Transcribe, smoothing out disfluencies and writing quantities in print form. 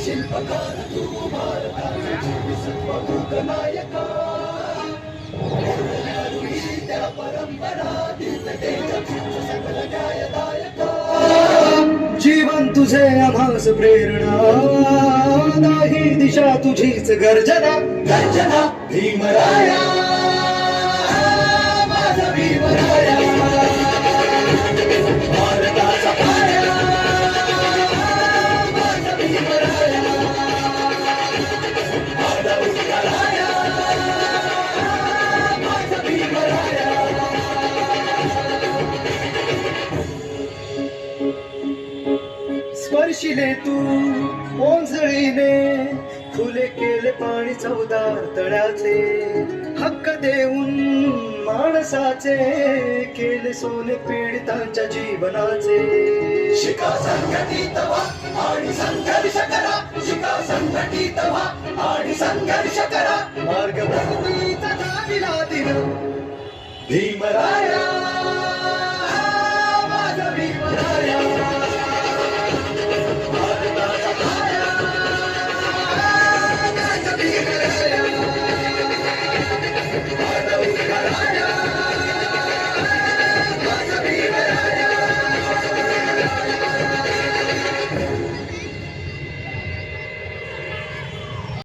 शिल्पकार तू भारताचा जीवसत्वभूत नायका त्या परंपरा तीर्थतेच्या सकल न्यायदायका जीवन तुझे आभास प्रेरणा दाही दिशा तुझीच गर्जना गर्जना भीमराया माझा भीमराया भारताचा पाया माझा भीमराया माझा उत्तराया माझा भीमराया स्पर्शिले तू ओंजळीने खुले केले पाणी चौदार तळ्याचे हक्क देऊन माणसाचे केले सोने पीडितांच्या जीवनाचे शिका संघटित व्हा आणि संघर्ष करा शिका संघटित व्हा आणि संघर्ष करा मार्ग प्रगतीचा दिला दिन भीमराया